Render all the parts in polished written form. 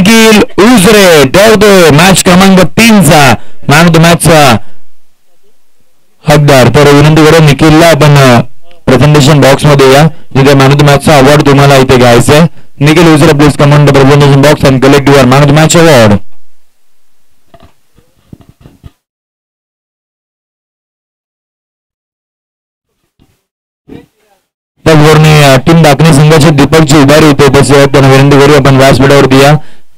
निखिल उजरे ठेवतोय मॅच क्रमांक 3चा man of the मॅचचा हकदार. तर विनंती करू निखिलला आपण प्रेझेंटेशन बॉक्स मध्ये या, जिथे मॅन ऑफ द मॅचचा अवॉर्ड तुम्हाला इथे घ्यायचा आहे. Nikhil Ujare please come on the presentation box and collect your man of the match award. Team Dakhane संघाचे दीपकजी उभारी होते तसे त्यांना विनंती करू आपण व्यासपीठावरती या.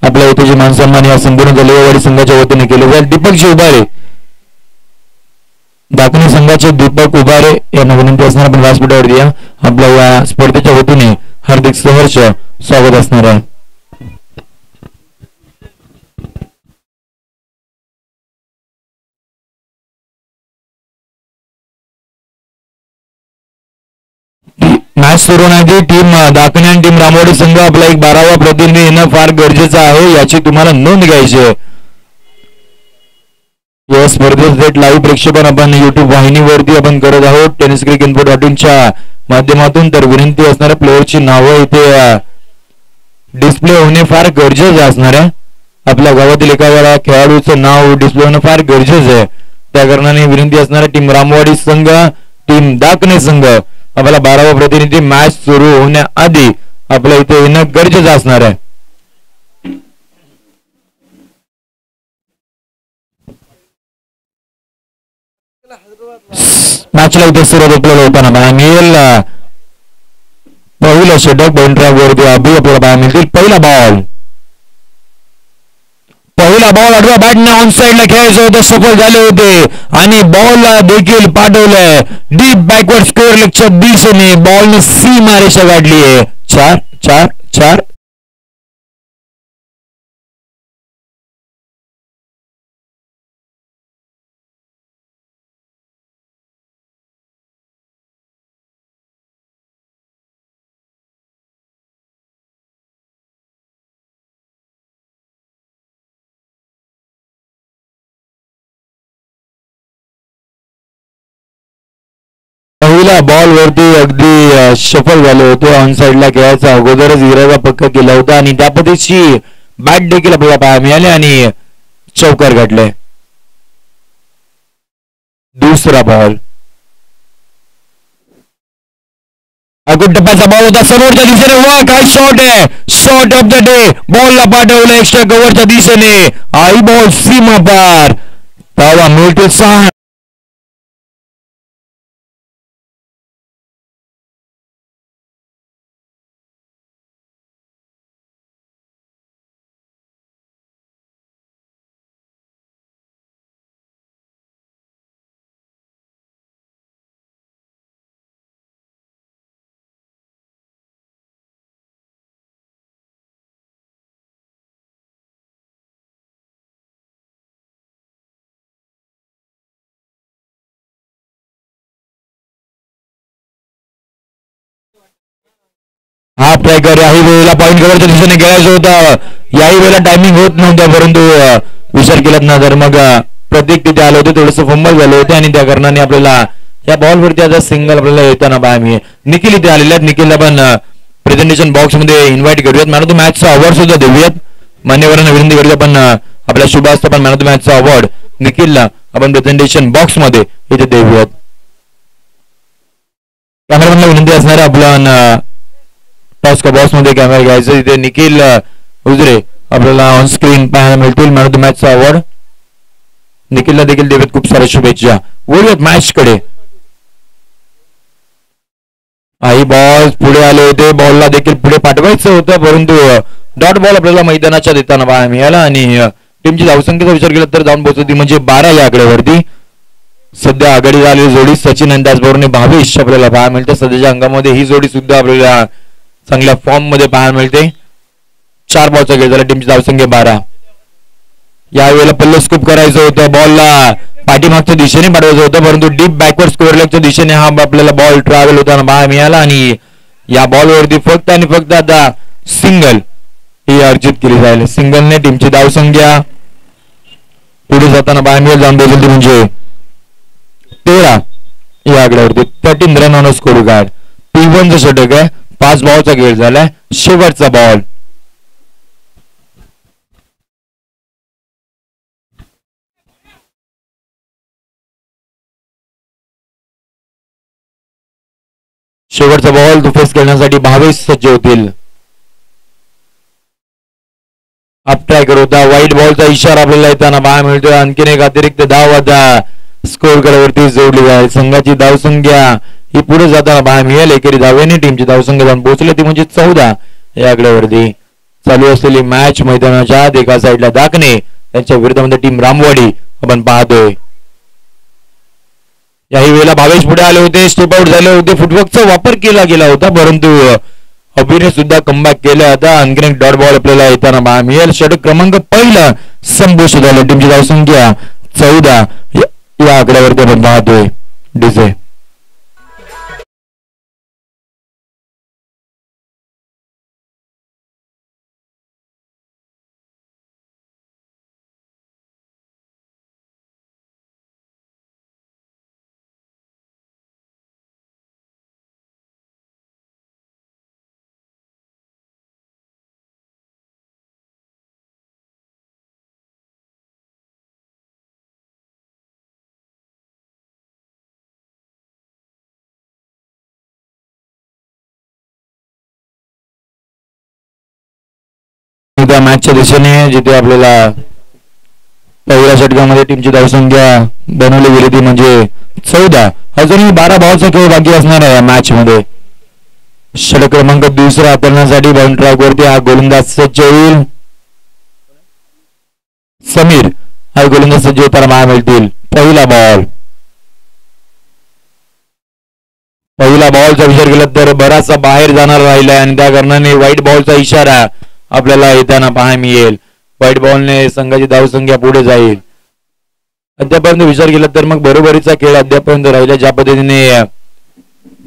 आपल्या इथे जे मानसन्मान या संपूर्ण जलेवाडी संघाच्या वतीने केले जाईल. दीपकजी उभारे दाखणे संघाचे दीपक उभारे यांना विनंती असणार आपण व्यासपीठावरती या. आपल्या या स्पर्धेच्या वतीने हार्दिक सहर्ष स्वागत असणार आहे. मॅच सुरू होण्याआधी टीम दाखणे आणि टीम रामवाडी संघ आपला एक 12वा प्रतिनिधी येणं फार गरजेचं आहे, याची तुम्हाला नोंद घ्यायची आहे. या स्पर्धेत थेट लाईव्ह प्रक्षेपण आपण युट्यूब वाहिनीवरती आपण करत आहोत टेनिस क्रिक इन्फो.च्या माध्यमातून. तर विनंती असणाऱ्या प्लेअरची नावं इथे डिस्प्ले होणे फार गरजेचं असणार आहे. आपल्या गावातील एखाद्या खेळाडूचं नाव डिस्प्ले होणं फार गरजेचं आहे. त्या कारणाने विनंती असणाऱ्या टीम रामवाडी संघ टीम दाखणे संघ आपला 12वा प्रतिनिधी मॅच सुरू होण्याआधी आपल्या इथे येणं गरजेचं असणार आहे. मॅचला इथे सुरुवात आपल्याला होताना पाहायला मिळेल. पहिलं षटक पॉइंट ट्रॅक वरती अभि आपल्याला पाहायला मिळतील. पहिला बॉल आडव्या बॅटने ऑन साइडला खेळायचं होतं, सफल झाले होते आणि बॉलला देखील पाठवलंय डीप बॅकवर्ड स्कोअर लेगच्या दिशेने. बॉलने सीमा रेषा गाठली आहे. 4-4-4. पहिल्या बॉल वरती अगदी सफल झाले होते. ऑन साइडला खेळायचा अगोदरच इरादा पक्का केला होता आणि त्या पद्धतीची बॅट देखील आपल्याला पाहायला मिळाली आणि चौकार गाठले. दुसरा बॉल अगोदर टप्प्याचा बॉल होता समोरच्या दिशेने. वा काय शॉट आहे, शॉट ऑफ द डे. बॉलला पाठवलं एक्स्ट्रा कव्हरच्या दिशेने. आई बॉल सीमा पार. धावा मिळतो 6. हाफ ट्रॅकर याही वेळेला पॉईंट कव्हरच्या दिशेने खेळायचं होतं. याही वेळेला टायमिंग होत नव्हतं, परंतु विचार केलात ना तर मग प्रत्येक तिथे आले होते, थोडस फंबल झाले होते आणि त्या कारणाने आपल्याला या बॉलवरती आता सिंगल आपल्याला येताना पाहायला मिळेल. निखिल इथे आलेले आहेत. निखिलला पण प्रेझेंटेशन बॉक्स मध्ये इन्व्हाइट करूयात. मॅन ऑफ द मॅचचा अवॉर्ड सुद्धा देऊयात. मान्यवरांना विनंती करूया आपण आपल्या शुभ असतं पण मॅन ऑफ द मॅचचा अवॉर्ड निखिलला आपण प्रेझेंटेशन बॉक्स मध्ये इथे देऊयात. कॅमेरामॅनला विनंती असणार आहे आपला टॉस का बॉक्स मध्ये कॅमेरा घ्यायचं. तिथे निखिल उजरे आपल्याला ऑन स्क्रीन पाहायला मिळतील. मॅन ऑफ द मॅचचा अवॉर्ड निखिलला देखील देवेत खूप साऱ्या शुभेच्छा. वळूयात मॅच कडे. आई बॉल पुढे आले होते, बॉलला देखील पुढे पाठवायचं होतं, परंतु डॉट बॉल आपल्याला मैदानाच्या देताना पाहायला मिळाला आणि टीमची धावसंख्येचा विचार केला तर जाऊन पोहोचली म्हणजे 12 या आकड्यावरती. सध्या आघाडी झालेली जोडी सचिन आणि त्याचबरोबर भावेश आपल्याला पाहायला मिळते. सध्याच्या अंगामध्ये ही जोडी सुद्धा आपल्याला चांगल्या फॉर्म मध्ये पाहायला मिळते. 4 बॉलचा खेळ झाला. टीमची धावसंख्या 12. यावेळेला पल्ले स्कूप करायचं होतं, बॉलला पाठीमागच्या दिशेने पाठवायचं होतं, परंतु डीप बॅकवर्ड स्कोअर लेगच्या दिशेने हा आपल्याला बॉल ट्रॅव्हल होताना पाहायला मिळाला आणि या बॉलवरती फक्त आणि फक्त आता सिंगल ही अर्जित केली जाईल. सिंगलने टीमची धावसंख्या पुढे जाताना पाहायला मिळेल. जाऊन बसली म्हणजे 13 या आकड्यावरती 13 रन ऑन स्कोर कार्ड. P1चं षटक आहे. 5 बॉलचा खेळ झालाय. शेवटचा बॉल शेवटचा बॉल तो फेस करण्यासाठी भावेश सज्ज होतील. अप ट्रायकर होता. व्हाईट बॉलचा इशारा आपल्याला येताना पाहायला मिळतोय. आणखीन एक अतिरिक्त धाव आता स्कोर कडावरती जोडली आहे. संघाची धावसंख्या ही पुढे जाताना पाहायला मिळेल. एकेरी धावेने टीमची धावसंख्या जाऊन पोहोचली ती म्हणजे 14 या आकड्यावरती. चालू असलेली मॅच मैदानाच्या आत एका साईडला दाखणे त्यांच्या विरोधामध्ये टीम रामवाडी आपण पाहतोय. याही वेळेला भावेश पुढे आले होते. स्टेप आउट झाले होते. फुटवर्कचा वापर केला गेला होता परंतु अभिने सुद्धा कमबॅक केला. आता आणखीन एक डॉट बॉल आपल्याला येताना पाहायला मिळेल. षटक क्रमांक पहिला संपुष्ट झालं. टीमची धावसंख्या 14 या आकड्यावरती आपण पाहतोय. डीजे मॅचच्या दिशेने जिथे आपल्याला पहिल्या षटकामध्ये टीमची धावसंख्या बनवली गेली ती म्हणजे 14. अजूनही 12 बॉलचा खेळ बाकी असणार आहे या मॅच मध्ये. षटक क्रमांक दुसरा करण्यासाठी बाउंड्री ट्रॅक वरती हा गोलंदाज सज्ज होईल. समीर हा गोलंदाज सज्ज होताना पाहायला मिळतील. पहिला बॉलचा विचार केला तर बराचसा बाहेर जाणार राहिलाय आणि त्या कारणाने व्हाईट बॉलचा इशारा आपल्याला येताना पाहायला मिळेल. व्हाईट बॉलने संघाची धावसंख्या पुढे जाईल. अद्यापर्यंत विचार केला तर मग बरोबरीचा खेळ अद्यापर्यंत राहिला. ज्या पद्धतीने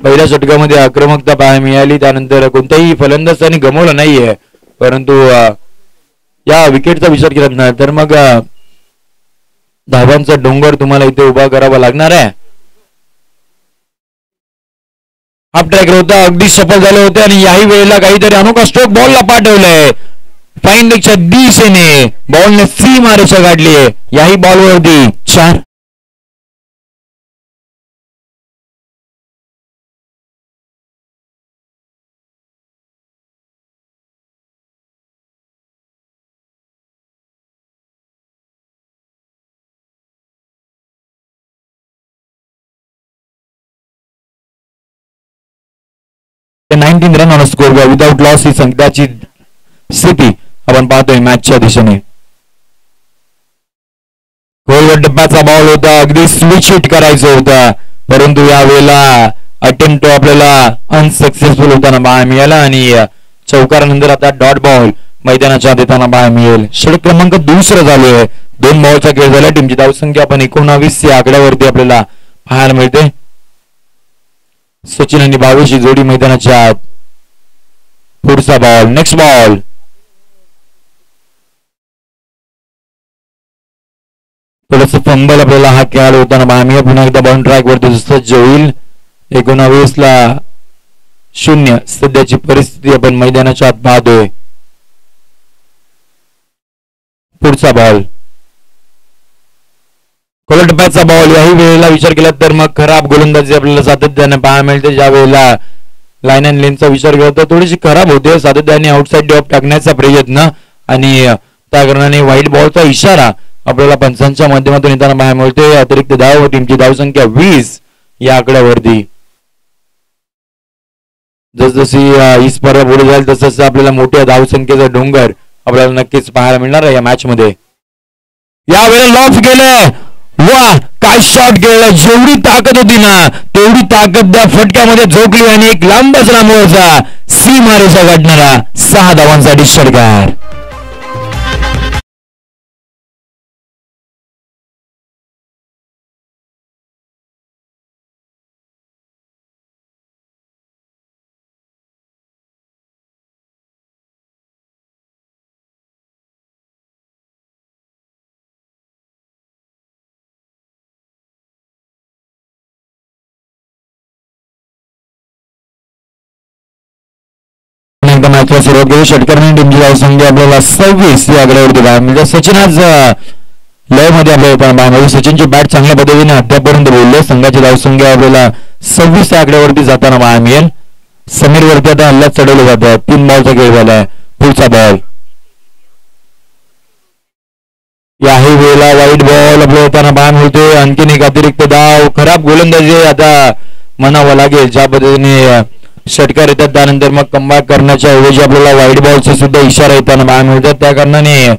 पहिल्या षटकामध्ये आक्रमकता पाहायला मिळाली त्यानंतर कोणताही फलंदाज त्यांनी गमावला नाहीये परंतु या विकेटचा विचार केला नाही तर मग धावांचा डोंगर तुम्हाला इथे उभा करावा लागणार आहे. हाफ ट्रॅकर होता. अगदी सफल झाले होते आणि याही वेळेला काहीतरी अनोखा स्ट्रोक बॉलला पाठवलंय. फाईन लेगच्या दिशेने बॉलने सी मारेच्या काढली. याही बॉलवरती 4. Nineteen run on score without loss ही संघाची स्थिती आपण पाहतोय मॅचच्या दिशेने. खोलवर डब्याचा बॉल होता. अगदी स्विच हिट करायचं होता परंतु यावेळेला अटेम्प्ट आपल्याला अनसक्सेसफुल होताना पाहायला मिळाला आणि चौकारानंतर आता डॉट बॉल मैदानाच्या देताना पाहायला मिळेल. षटक क्रमांक दुसरं झाले. 2 बॉलचा खेळ झाला. टीमची धावसंख्या आपण 19 या आकड्यावरती आपल्याला पाहायला मिळते. सचिन आणि 22 ही जोडी मैदानाच्या आत. पुढचा बॉल. Next ball. थोडस फंबल आपल्याला हा खेळ होताना पाहायला पुन्हा एकदा बाउंड्री ट्रॅक वरती सज्ज होईल. 19-0 सध्याची परिस्थिती आपण मैदानाच्या आत पाहतोय. पुढचा बॉल. कोलटप्याचा बॉल. याही वेळेला विचार केला तर मग खराब गोलंदाजी आपल्याला सातत्याने पाहायला मिळते. ज्या वेळेला लाईन अँड लेनचा विचार केला तर थोडीशी खराब होते. सातत्याने आउटसाइड ड्रॉप टाकण्याचा प्रयत्न आणि त्या कारणाने व्हाईट बॉलचा इशारा आपल्याला पंचांच्या माध्यमातून येताना पाहायला मिळते. अतिरिक्त धाव टीमची धावसंख्या 20 या आकड्यावरती. जसजशी ही स्पर्धा पुढे जाईल तसं आपल्याला मोठ्या धावसंख्येचा डोंगर आपल्याला नक्कीच पाहायला मिळणार आहे या मॅच मध्ये. यावेळेला लॉफ गेलं. वा काय शॉट गेला. जेवढी ताकद होती ना तेवढी ताकद त्या फटक्यामध्ये झोकली आणि एक लांबच लांबवरचा सी मारेचा गाठणारा 6 धावांसाठी षटकार. मॅचला सुरुवात केली. षटकाराने टीमची धावसंख्या आपल्याला 26 या आकड्यावरती पाहायला म्हणजे सचिन आज लय मध्ये आपल्याला सचिनची बॅट चांगल्या पद्धतीने अद्यापर्यंत बोलले. संघाची धावसंख्या आपल्याला 26 या आकड्यावरती जाताना पाहायला मिळेल. समीर वरती आता हल्ला चढवलं जातं. 3 बॉलचा खेळ झालाय. पुढचा बॉल. याही वेळेला वाईट बॉल आपल्या येताना बाहेर मिळतोय. आणखीन एक अतिरिक्त धाव. खराब गोलंदाजी आता म्हणावं लागेल. ज्या पद्धतीने षटकार येतात त्यानंतर मग कमबॅक करण्याच्या ऐवजी आपल्याला वाईट बॉलचा सुद्धा इशारा येताना बाहेर मिळतात. त्या कारणाने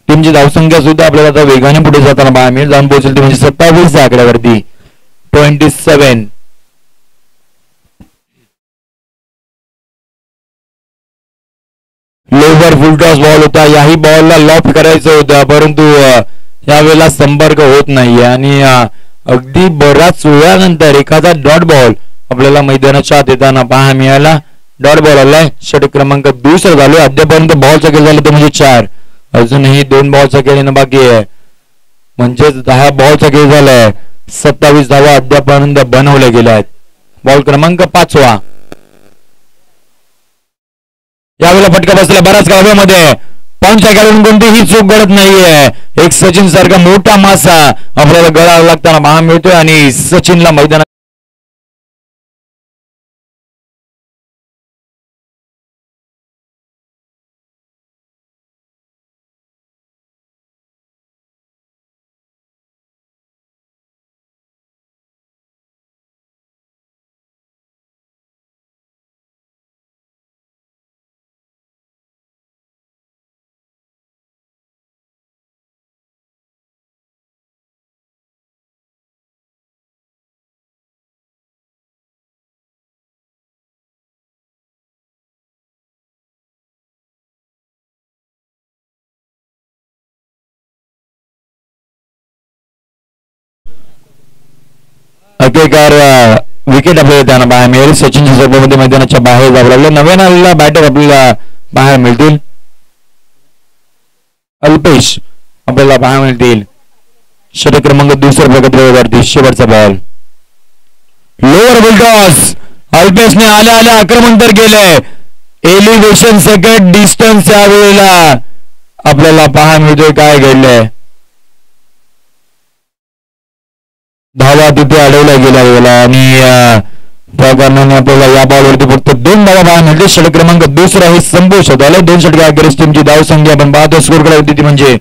टीमची धावसंख्या सुद्धा आपल्याला आता वेगाने पुढे जाताना बाहेर मिळेल. जाऊन पोहोचेल ती म्हणजे 27 या आकड्यावरती. 27. लोवर फुलटॉस बॉल होता. याही बॉलला लॉफ्ट करायचं होतं परंतु यावेळेला संपर्क होत नाहीये आणि अगदी बराच वेळानंतर एखादा डॉट बॉल आपल्याला मैदानाच्या आत येताना पाहायला मिळाला. डॉट बॉल आलाय. षटक क्रमांक 2 झालोय. अद्यापर्यंत बॉलचा खेळ झाला तो म्हणजे 4. अजूनही 2 बॉलचा खेळ येणं बाकी आहे. म्हणजेच 10 बॉलचा खेळ झालाय. 27 धावा अद्यापर्यंत बनवल्या गेल्या आहेत. बॉल क्रमांक 5. यावेळेला फटका बसला बराच काव्यामध्ये. पॉईंटच्या खेळून कोणतीही चूक घडत नाहीये. एक सचिन सारखा मोठा मासा आपल्याला गळाला लागताना पाहायला मिळतोय आणि सचिनला मैदानात अकेकार विकेट आपल्याला त्यांना बाहेर मिळेल. सचिनच्या सर्वांमध्ये मैदानाच्या बाहेर जावं लागलं. नव्यानं आलेला बॅटर आपल्याला बाहेर मिळतील. अल्पेश आपल्याला बाहेर मिळतील. षटक क्रमांक 2 प्रगतीवरती शेवटचा बॉल. Lower full toss. अल्पेशने आल्या आल्या आक्रमण तर केलंय. एलिव्हेशन सेकंड डिस्टन्स या वेळेला आपल्याला पाहायला मिळतोय. काय घडलंय. धावा तिथे अडवल्या गेल्या गेला आणि त्या कारणाने आपल्याला या बॉलवरती फक्त 2 धावा बाहेर मिळते. षटक क्रमांक 2 हे संपुष्ट होत आले. 2 षटके अखेरीस टीमची धावसंख्या आपण पाहतो स्कोरकडे होती ती म्हणजे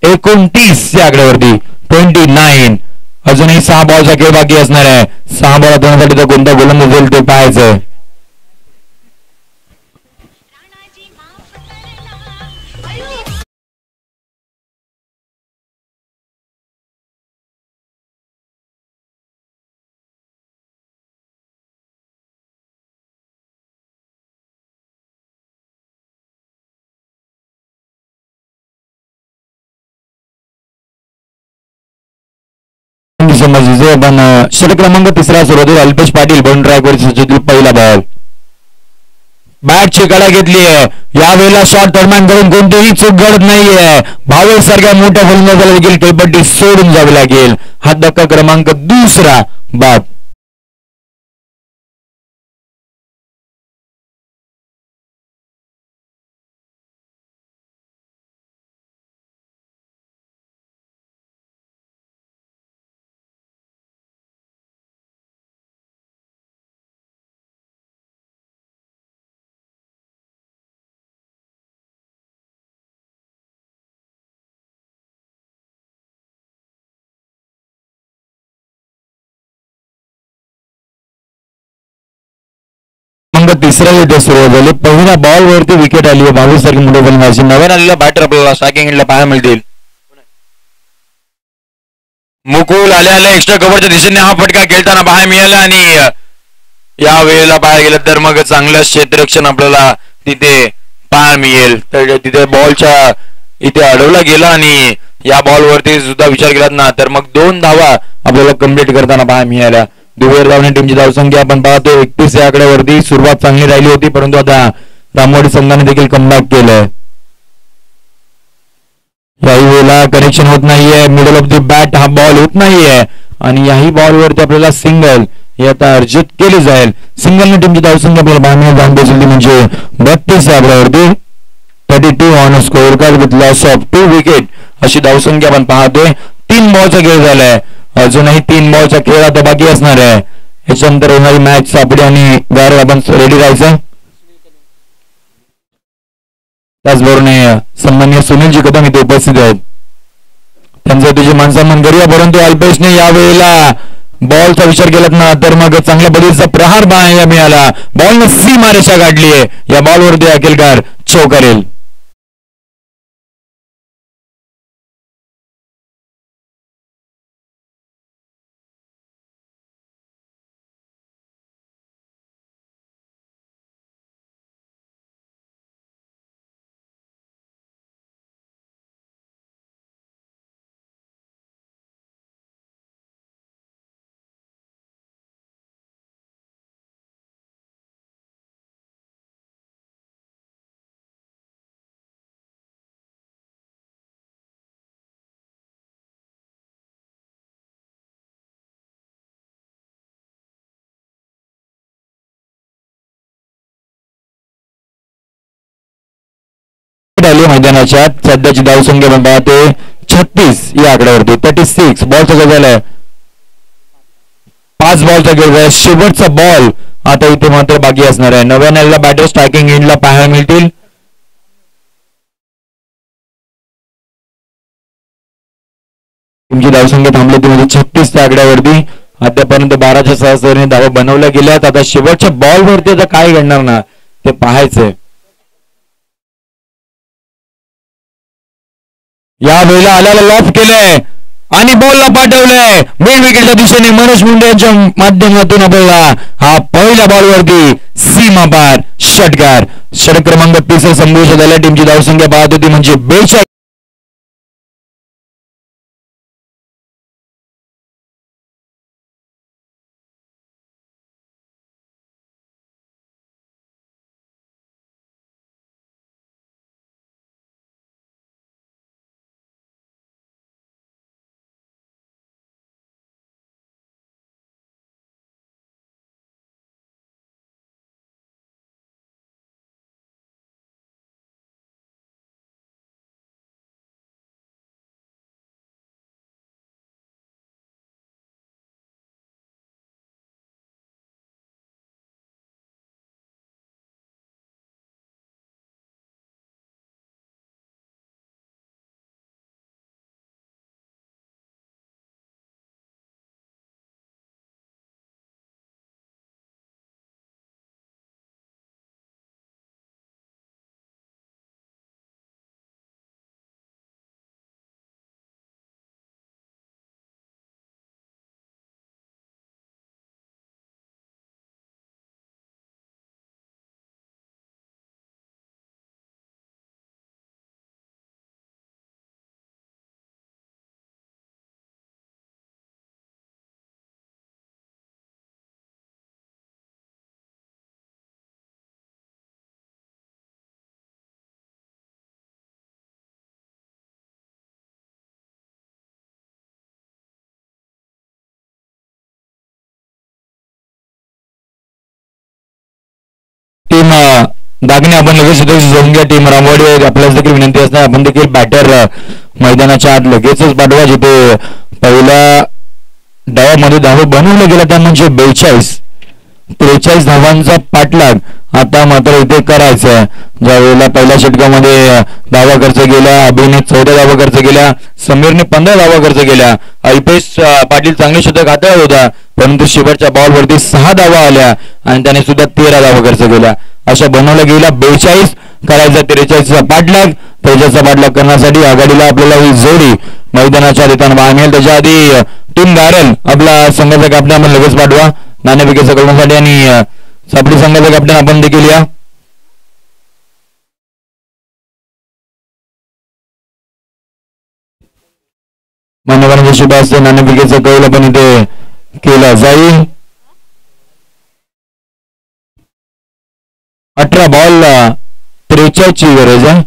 29 या आकड्यावरती. 29. अजूनही 6 बॉलचा खेळ बाकी असणार आहे. 6 बॉल हाताळण्यासाठी तर कोणता गोलंदाज असेल ते पाहायचं. समजले पण षटक क्रमांक 3 सुरू होतो. अल्पेश पाटील बॉल ट्रॅकवरती पहिला बॉल. बॅटची कडा घेतली आहे. यावेळेला शॉर्ट दरम्यान करून कोणतीही चूक घडत नाहीये. भावेश सारख्या मोठ्या फलंदाजाला देखील खेळपट्टी सोडून जावी लागेल. हा धक्का क्रमांक 2 बाद. तिसऱ्या इथे सुरुवात झाली. पहिल्या बॉल वरती विकेट आली. 22 तारखे मोठे फलंदाजी. नव्यानं आलेला बॅटर आपल्याला स्ट्रायकिंग एंडला पाहायला मिळतील. मुकुल आल्या एक्स्ट्रा कव्हरच्या दिशेने हा फटका खेळताना पाहायला मिळाला आणि या वेळेला पाहायला गेलं तर मग चांगलं क्षेत्ररक्षण आपल्याला तिथे पाहायला मिळेल. तर तिथे बॉलच्या इथे अडवला गेला आणि या बॉलवरती सुद्धा विचार केला ना तर मग 2 धावा आपल्याला कंप्लीट करताना पाहायला मिळाल्या. दुहेर धावणे टीमची धावसंख्या आपण पाहतो 31 या आकड्यावरती. सुरुवात चांगली राहिली होती परंतु आता रामवाडी संघाने देखील कमबॅक केलंय. याही वेळेला कनेक्शन होत नाहीये. मिडल ऑफ द बॅट हा बॉल होत नाहीये आणि याही बॉलवरती आपल्याला सिंगल हे आता अर्जित केली जाईल. सिंगलने टीमची धावसंख्या आपल्याला बाहेर जाऊन पोहोचली म्हणजे 32 या आकड्यावरती. 32 on score card with loss of 2 wicket अशी धावसंख्या आपण पाहतोय. 3 बॉलचा खेळ झालाय. अजूनही 3 बॉलचा खेळ आता बाकी असणार आहे. याच्यानंतर येणारी मॅच सापडी आणि गार आपण रेडी राहायचं. त्याचबरोबर सन्मान्य सुनीलजी कदम इथे उपस्थित आहेत, त्यांचं तुझे मानसन्मान करूया. परंतु अल्पेशने यावेळेला बॉलचा विचार केलात ना तर मग चांगल्या पद्धतीचा प्रहार मिळाला. बॉलनं सीमारेषा काढली आहे. या बॉलवरती अखिलकार चौ करेल. मैदानाच्या सध्याची धावसंख्या म्हणता ते 36 या आकड्यावरती 36. बॉलचा खेळ झालाय, 5 बॉलचा खेळ आहे. शेवटचा बॉल आता इथे मात्र बाकी असणार आहे. नव्या बॅटर स्ट्रायकिंग एंडला पाहायला मिळतील. तुमची धावसंख्या थांबली ती म्हणजे 36 त्या आकड्यावरती. आतापर्यंत 12च्या सरासरीने धावा बनवल्या गेल्यात. आता शेवटच्या बॉलवरती आता काय घडणार ना ते पाहायचंय. या वेळेला आल्याला लॉफ केलंय आणि बॉलला पाठवलंय मेन विकेटच्या दिशेने. मनोज मुंडे यांच्या माध्यमातून आपल्याला हा पहिल्या बॉलवरती सीमा पार षटकार. षटक क्रमांक 30 संभूषित झाल्या. टीमची धावसंख्या पाहत होती म्हणजे 42. टीम दागणे आपण लगेच जाऊन घ्या. टीम रामवाडी आपल्याला देखील विनंती असणार आपण देखील बॅटर मैदानाच्या आत लगेचच पाठवा. जिथे पहिल्या डावामध्ये धावा बनवल्या गेल्या त्या म्हणजे 43 धावांचा पाठलाग आता मात्र इथे करायचा आहे. ज्या वेळेला पहिल्या षटकामध्ये धावा खर्च केल्या, अभिने 14 धावा खर्च केल्या, समीरने 15 धावा खर्च केल्या. अल्पेश पाटील चांगले शतक हाताळत होता परंतु शेवटच्या बॉलवरती 6 धावा आल्या आणि त्याने सुद्धा 13 धावा खर्च केल्या. अशा बनवल्या गेल्या 42 करायचा 43चा पाठलाग. त्याच्याचा पाठलाग करण्यासाठी आघाडीला आपल्याला ही जोडी मैदानाच्या देताना पाहायला मिळेल. त्याच्या आधी टीम गारेल आपला संघाचा कॅप्टन आपण लगेच पाठवा नाणेफेकीचा करण्यासाठी आणि सापडी संघाचा कॅप्टन आपण देखील या. मान्यवरांच्या शुभ असते नाणेफेकीचा कौल पण इथे केला जाईल. 18 बॉलला 43 ची गरज आहे.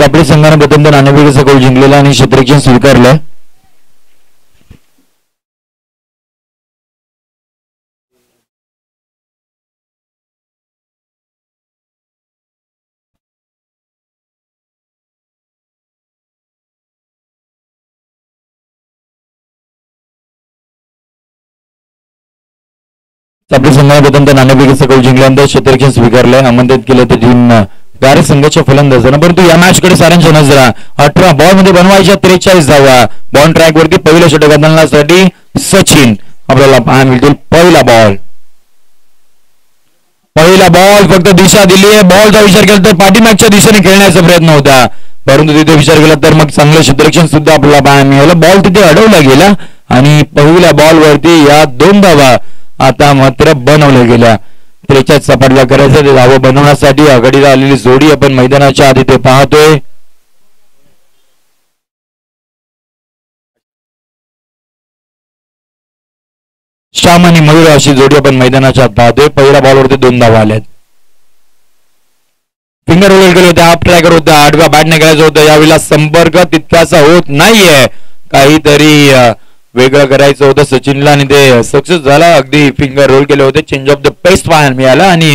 सापडी संघाने प्रथम नाणेफेकीचा गोल जिंकलेला आणि क्षेत्ररक्षण स्वीकारलं. सापडी संघाने प्रथम नाणेफेकीचा गोल जिंकल्यानंतर क्षेत्ररक्षण स्वीकारलंय. आमंत्रित केलं तर टीम गारे संघाच्या फलंदाजांना. परंतु या मॅच कडे सारांश नजरा. 18 बॉल मध्ये बनवायच्या 43 धावा. बॉल ट्रॅक वरती पहिल्या षटकासाठी सचिन आपल्याला पाहायला मिळतील. पहिला बॉल फक्त दिशा दिली आहे. बॉलचा विचार केला तर पाठीमागच्या दिशेने खेळण्याचा प्रयत्न होता, परंतु तिथे विचार केला तर मग चांगलं क्षेत्ररक्षण सुद्धा आपल्याला पाहायला मिळालं. बॉल तिथे अडवला गेला आणि पहिल्या बॉल वरती या 2 धावा आता मात्र बनवल्या गेल्या. 43 सपाटला करायचं ते धावा बनवण्यासाठी आघाडीला आलेली जोडी आपण मैदानाच्या आधी ते पाहतोय. श्याम आणि मयूर अशी जोडी आपण मैदानाच्या आत पाहतोय. पहिल्या बॉलवरती 2 धावा आल्यात. फिंगर रोल केले होते, हाफ ट्रॅकर होता, आडव्या बॅटने करायचं होतं. यावेळेला संपर्क तितकासा होत नाहीये, काहीतरी वेगळं करायचं होतं सचिनला आणि ते सक्सेस झाला. अगदी फिंगर रोल केले होते. चेंज ऑफ द पेस पाहायला मिळाला आणि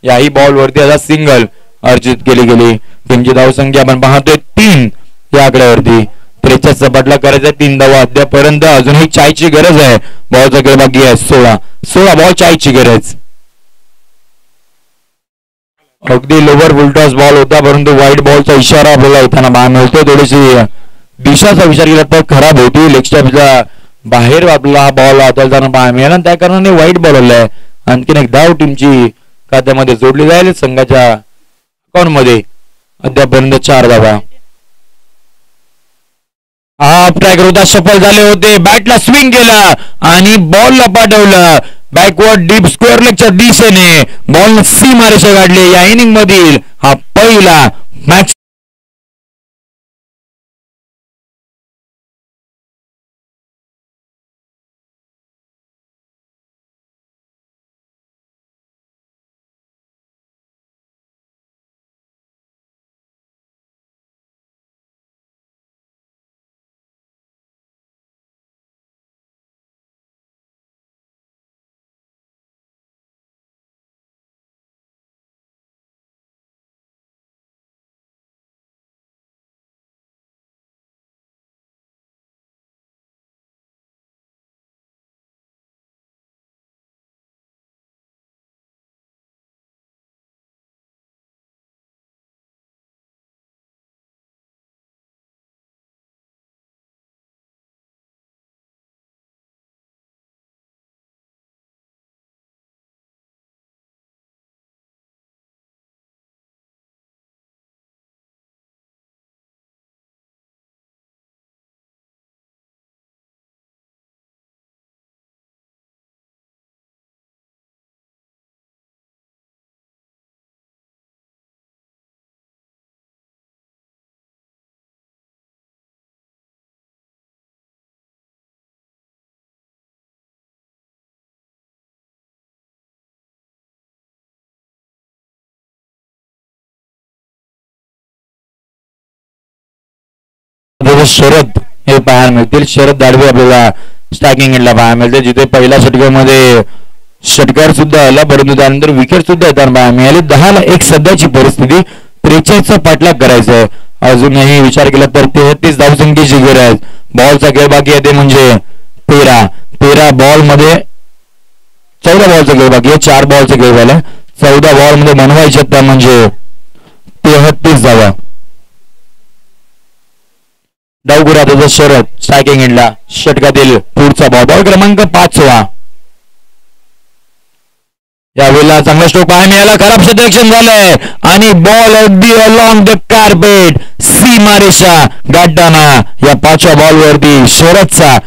याही बॉल वरती आता सिंगल अर्जित केली गेली. टीमची धावसंख्या आपण पाहतोय 3 या आकड्यावरती. 43 सपाटला करायचा 3 धावा अद्यापर्यंत. अजूनही चायची गरज आहे. बॉलचा खेळ बाकी आहे. 16 बॉल चायची गरज. अगदी लोवर फुलटॉस बॉल होता, परंतु व्हाईट बॉलचा इशारा आपल्याला येताना पाहायला मिळतो. थोडीशी दिशाचा विचार केला तर खराब होती. लेग स्टंपच्या बाहेर आपला हा बॉल हाताळताना पाहायला मिळाला, त्या कारणाने व्हाईट बॉल आलाय. आणखीन एक धाव टीमची खात्यामध्ये जोडली जाईल. संघाच्या अकाउंट मध्ये अद्यापर्यंत 4 धावा. हाफ ट्रॅकर होता, सफल झाले होते. बॅटला स्विंग केला आणि बॉलला पाठवलं बॅकवर्ड डीप स्क्वेअर लेगच्या दिशेने. बॉलने सीमारेषा गाठली. या इनिंग मधील हा पहिला मॅच शरद हे पाहायला मिळतील. शरद दाडवे आपल्याला स्टॅकिंग एंडला पाहायला मिळते, जिथे पहिल्या षटकामध्ये षटकार सुद्धा आला, परंतु त्यानंतर विकेट सुद्धा येताना पाहायला मिळाली. 10-1 सध्याची परिस्थिती. 43चा पाठलाग करायचा आहे. अजूनही विचार केला तर 33 धावसंख्येची गरज. बॉलचा खेळ बाकी आहे ते म्हणजे 13 बॉल मध्ये 14 बॉलचा खेळ बाकी आहे. 4 बॉलचा खेळ झाला. 14 बॉल मध्ये बनवायचे त्या म्हणजे 33 धावा. डावगुरा शरद स्ट्रायकिंग एंडला. षटकातील पुढचा बॉल क्रमांक 5वा. यावेळेला चांगला स्ट्रोक पाहायला मिळाला. खराब क्षेत्ररक्षण झालंय आणि बॉल अगदी अलॉंग द कार्पेट सीमारेषा गाठताना या 5व्या बॉलवरती शरदचा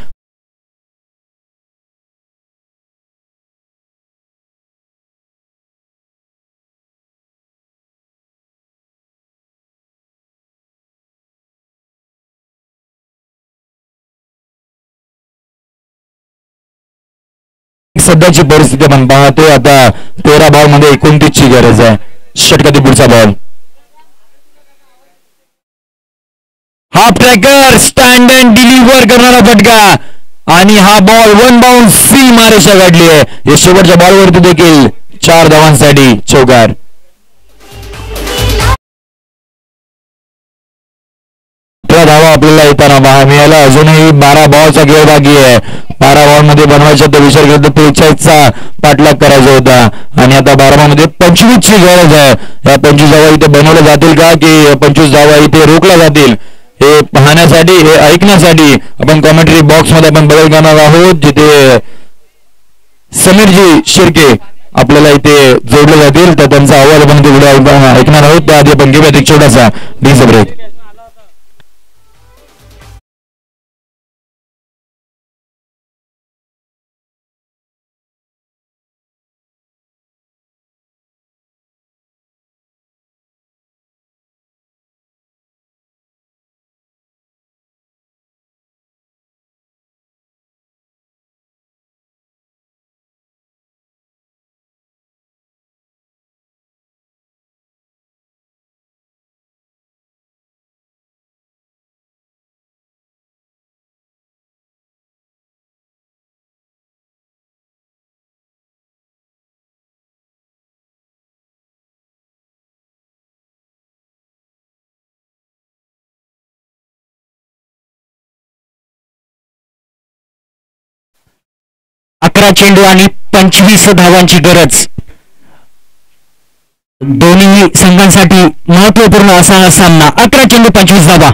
सध्याची परिस्थिती आपण पाहतोय. आता 13 बॉल मध्ये 29 ची गरज आहे. षटकातील पुढचा ball. Top tracker stand and deliver करणारा फटका आणि हा बॉल वन बाउंड सीमारेषा गाठली आहे. या शेवटच्या बॉलवरती देखील 4 धावांसाठी चौकार. धावा आपल्याला येताना पाहायला मिळाला. अजूनही 12 बॉलचा खेळ बाकी आहे. 12 बॉल मध्ये बनवायचा तर विचार करतो 43चा पाठलाग करायचा होता आणि आता 12 मध्ये 25ची गरज आहे. या 25 धावा इथे बनवल्या जातील का की 25 धावा इथे रोखल्या जातील हे पाहण्यासाठी हे ऐकण्यासाठी आपण कॉमेंट्री बॉक्स मध्ये आपण बदल करणार आहोत. जिथे समीरजी शिर्के आपल्याला इथे जोडले जातील तर त्यांचा आवाज आपण पुढे ऐकणार आहोत. त्याआधी आपण घेऊयात एक छोटासा डीजे ब्रेक. चेंडू आणि 25 धावांची गरज. दोन्ही संघांसाठी महत्वपूर्ण असा सामना. 11 चेंडू 25 धावा.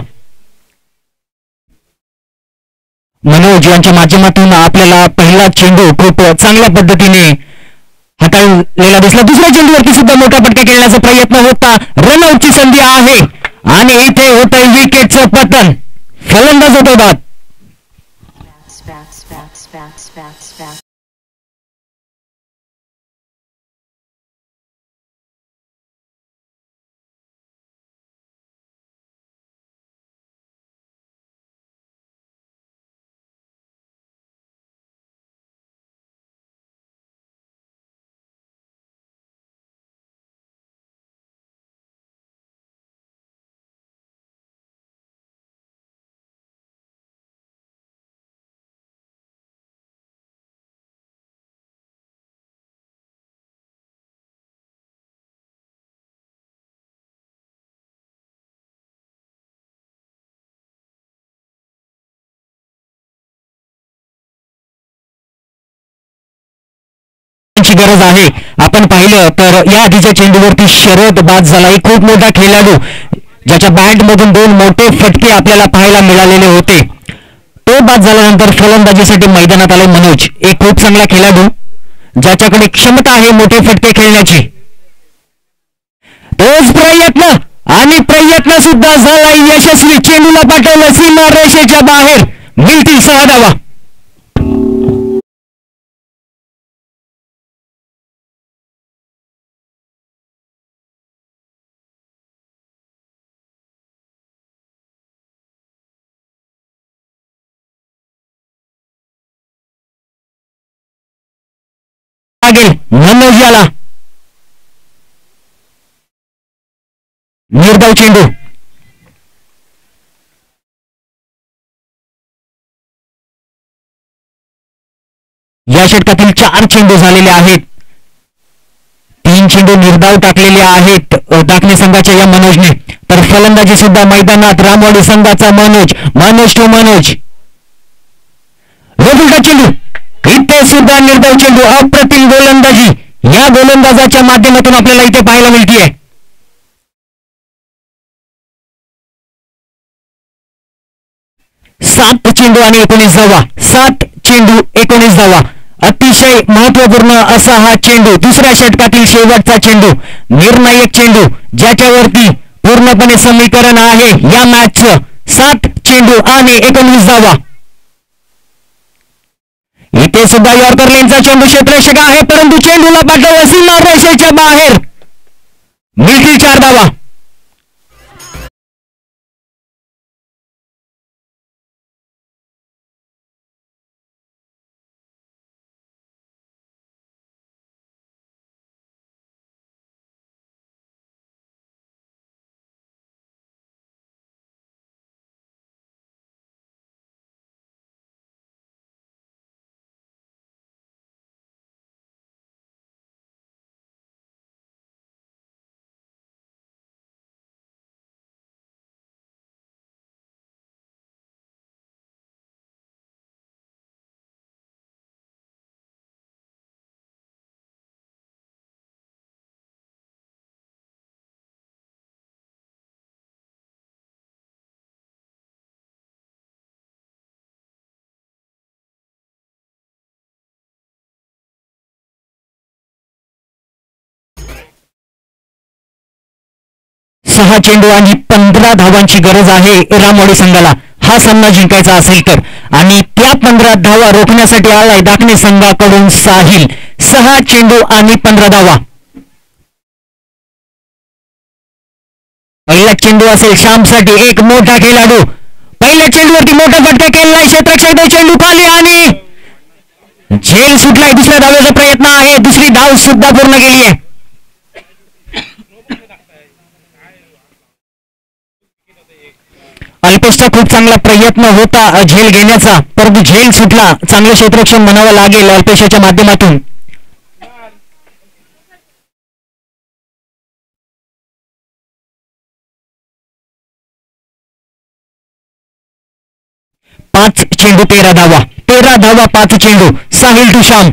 मनोज यांच्या माध्यमातून आपल्याला पहिला चेंडू खूप चांगल्या पद्धतीने हाताळलेला दिसला. दुसऱ्या चेंडूवरती सुद्धा मोठा फटका खेळण्याचा प्रयत्न होता. रनआउटची संधी आहे आणि इथे होत आहे विकेटचं पतन. फलंदाज होतो बाद. गरज आहे. आपण पाहिलं तर या आधीच्या चेंडूवरती शरद बाद झाला. एक खूप मोठा खेळाडू ज्याच्या बॅट मधून 2 मोठे फटके आपल्याला पाहायला मिळालेले होते. तो बाद झाल्यानंतर फलंदाजीसाठी मैदानात आले मनोज. एक खूप चांगला खेळाडू ज्याच्याकडे क्षमता आहे मोठे फटके खेळण्याची. तोच प्रयत्न आणि प्रयत्न सुद्धा झाला यशस्वी. चेंडूला पाठवलं सीमा रेषेच्या बाहेर. मिळतील 6 धावा. मनोज याला निर्धाव चेंडू. या षटकातील 4 चेंडू झालेले आहेत. 3 चेंडू निर्धाव टाकलेले आहेत दाखले संघाच्या या मनोजने. तर फलंदाजी सुद्धा मैदानात रामवाडी संघाचा मनोज. मनोज टू मनोज. रोबुलटा चेंडू. इथे सुद्धा निर्धाव चेंडू. अप्रतिम गोलंदाजी या गोलंदाजाच्या माध्यमातून आपल्याला इथे पाहायला मिळते. 7 चेंडू आणि 19 धावा. 7 चेंडू 19 धावा. अतिशय महत्वपूर्ण असा हा चेंडू. दुसऱ्या षटकातील शेवटचा चेंडू. निर्णायक चेंडू ज्याच्यावरती पूर्णपणे समीकरण आहे या मॅचचं. 7 चेंडू आणि 19 धावा. इथे सुद्धा यॉर्कर लेनचा चेंडू क्षेत्ररक्षक आहे परंतु चेंडूला पाठवलं सीमा रेषेच्या बाहेर. मिळतील 4 धावा. 6 चेंडू आणि 15 धावांची गरज आहे रामवाडी संघाला हा सामना जिंकायचा असेल तर. आणि त्या 15 धावा रोखण्यासाठी आलाय दाखणे संघाकडून साहिल. 6 चेंडू आणि 15 धावा. पहिला चेंडू असेल श्यामसाठी, एक मोठा खेळाडू. पहिल्या चेंडूवरती मोठा फटका केलाय, क्षेत्ररक्षक चेंडू खाली आणि झेल सुटलाय. दुसऱ्या धावेचा प्रयत्न आहे, दुसरी धाव सुद्धा पूर्ण केली आहे. अल्पेशचा खूप चांगला प्रयत्न होता झेल घेण्याचा, परंतु झेल सुटला. चांगलं क्षेत्ररक्षण म्हणावं लागेल अल्पेशाच्या माध्यमातून. पाच चेंडू 13 धावा. 13 धावा 5 चेंडू. साहिल टू श्याम.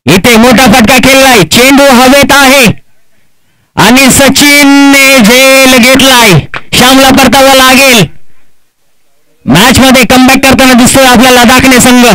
इथे मोठा फटका खेळलाय, चेंडू हवेत आहे आणि सचिनने झेल घेतलाय. श्यामला परतावा लागेल. मॅच मध्ये कमबॅक करताना दिसतोय आपल्याला दाखणे संघ.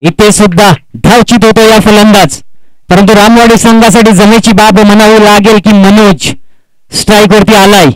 इथे सुद्धा धावचित होतो या फलंदाज, परंतु रामवाडी संघासाठी जमेची बाब म्हणावी लागेल की मनोज स्ट्राईक वरती आलाय.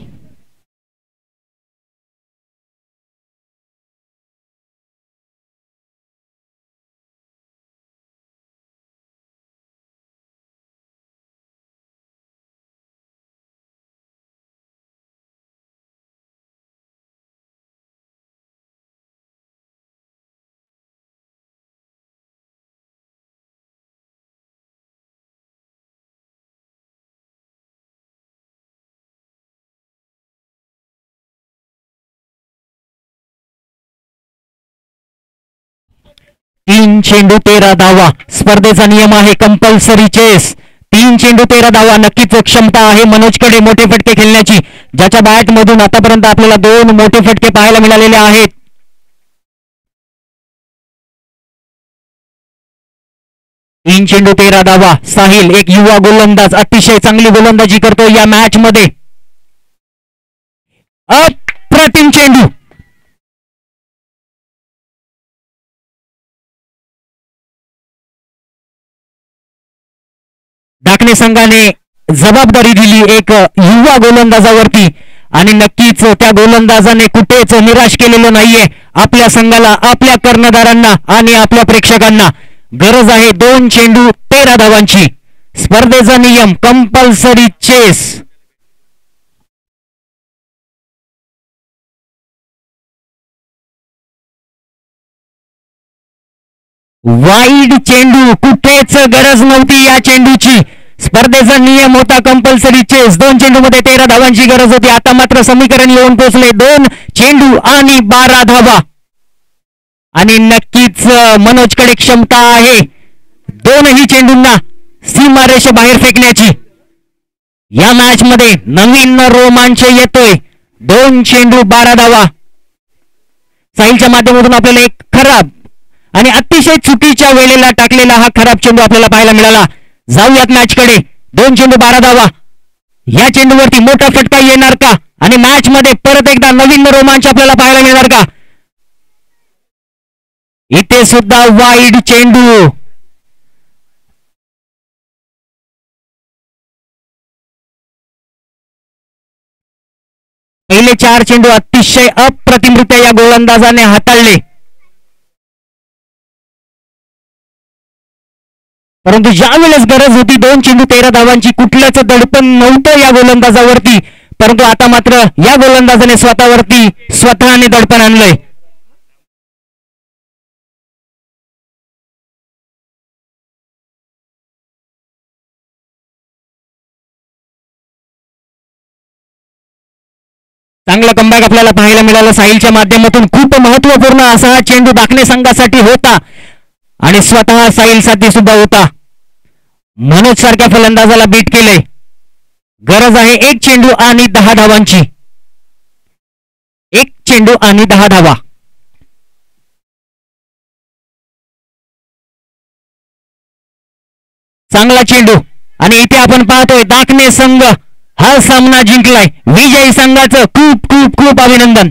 तीन चेंडू 13 धावा. स्पर्धेचा नियम आहे कंपल्सरी चेस. 3 चेंडू 13 धावा. नक्कीच क्षमता आहे मनोजकडे मोठे फटके खेळण्याची, ज्याच्या बॅट मधून आतापर्यंत आपल्याला 2 मोठे फटके पाहायला मिळालेले आहेत. तीन चेंडू 13 धावा. साहिल एक युवा गोलंदाज, अतिशय चांगली गोलंदाजी करतो या मॅच मध्ये. अप्रतिम चेंडू. दाखणे संघाने जबाबदारी दिली एक युवा गोलंदाजावरती आणि नक्कीच त्या गोलंदाजाने कुठेच निराश केलेलं नाहीये. आपल्या संघाला, आपल्या कर्णधारांना आणि आपल्या प्रेक्षकांना गरज आहे 2 चेंडू 13 धावांची. स्पर्धेचा नियम कंपल्सरी चेस. वाईड चेंडू, कुठेच गरज नव्हती या चेंडूची. स्पर्धेचा नियम होता कंपल्सरी चेस. 2 चेंडू मध्ये 13 धावांची गरज होती. आता मात्र समीकरण येऊन पोहोचले 2 चेंडू आणि 12 धावा. आणि नक्कीच मनोजकडे क्षमता आहे 2ही चेंडूंना सीमारेषेबाहेर फेकण्याची. या मॅच मध्ये नवीन रोमांच येतोय. 2 चेंडू 12 धावा. साहिलच्या माध्यमातून आपल्याला एक खराब आणि अतिशय चुकीच्या वेळेला टाकलेला हा खराब चेंडू आपल्याला पाहायला मिळाला. जाऊयात मॅच कडे. 2 चेंडू 12 धावा. या चेंडूवरती मोठा फटका येणार का आणि मॅच मध्ये परत एकदा नवीन रोमांच आपल्याला पाहायला मिळणार का? इथे सुद्धा वाईड चेंडू. पहिले 4 चेंडू अतिशय अप्रतिमरित्या या गोलंदाजाने हाताळले, परंतु ज्या वेळेस गरज होती 2 चेंडू 13 धावांची, कुठल्याच दडपण नव्हतं या गोलंदाजावरती. परंतु आता मात्र या गोलंदाजाने स्वतःने दडपण आणलंय. चांगला कमबॅक आपल्याला पाहायला मिळाला साहिलच्या माध्यमातून. खूप महत्वपूर्ण असा हा चेंडू दाखणे संघासाठी होता आणि स्वतः साहिल साठी सुद्धा होता. मनोज सारख्या फलंदाजाला बीट केले. गरज आहे 1 चेंडू आणि 10 धावांची. 1 चेंडू आणि 10 धावा. चांगला चेंडू आणि इथे आपण पाहतोय दाखणे संघ हा सामना जिंकलाय. विजयी संघाचं खूप खूप खूप अभिनंदन.